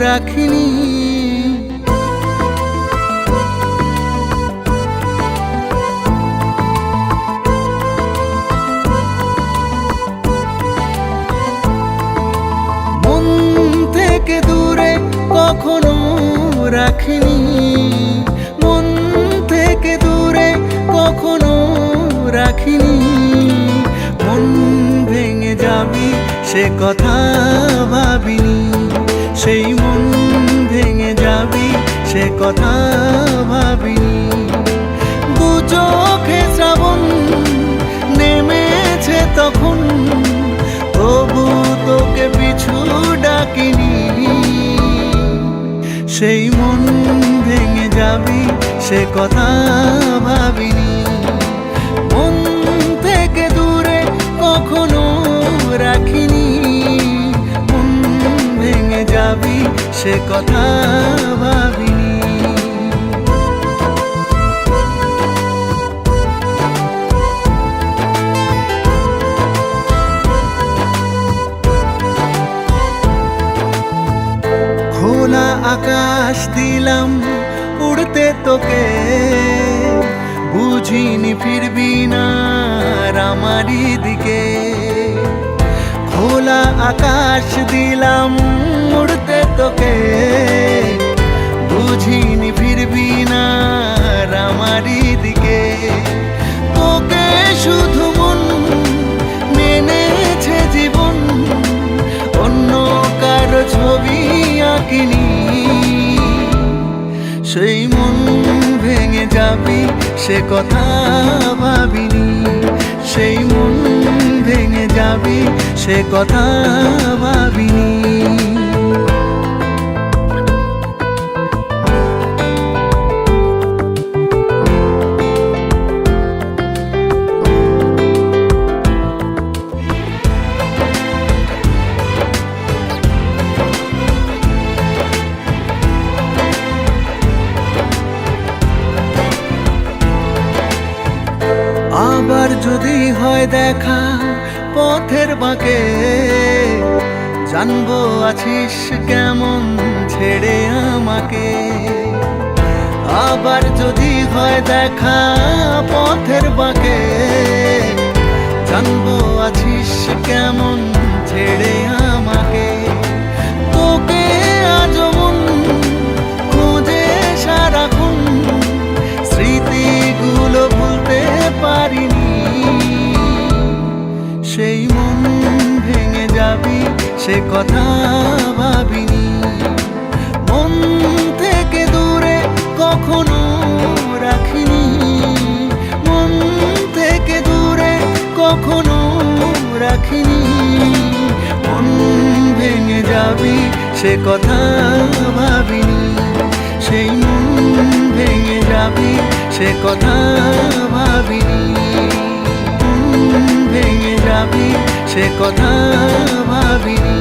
রাখিনি। মন থেকে দূরে কখনো রাখিনি, মন থেকে দূরে কখনো রাখিনি। মন ভেঙে যাবি সে কথা ভাবিনি, সেই মন ভেঙে যাবি সে কথা ভাবিনি। দু চোখে শ্রাবণ নেমেছে তখন, তবু তোকে পিছু ডাকিনি। সেই মন ভেঙে যাবি সে কথা ভাবিনি। মন থেকে দূরে কখনো রাখিনি, মন ভেঙে যাবি সে কথা ভাবিনি। খোলা আকাশ দিলাম উড়তে তোকে, বুঝিনি ফিরবি না আমারই দিকে। খোলা আকাশ দিলাম উড়তে তোকে, বুঝিনি ফিরবি না আমারই দিকে। তোকে শুধু মন মেনেছে জীবন, অন্য কারো ছবি আঁকিনি। সেই মন ভেঙে যাবি সে কথা ভাবিনি, সেই মন ভেঙে যাবি সে কথা ভাবিনি। আবার যদি হয় দেখা পথের বাঁকে, জানবো আছিস কেমন ছেড়ে আমাকে। আবার যদি হয় দেখা পথের বাঁকে, জানবো আছিস কেমন ছেড়ে আমাকে। তোকে আজ মন খুঁজে সারাক্ষণ, স্মৃতিগুলো ভুলতে পারিনি। সেই মন ভেঙে যাবি সে কথা ভাবিনি। মন থেকে দূরে কখনো রাখিনি, মন থেকে দূরে কখনো রাখিনি। মন ভেঙে যাবি সে কথা ভাবিনি, সেই মন ভেঙে যাবি সে কথা ভাবিনি। মন ভেঙে যাবি সে কথা ভাবিনি।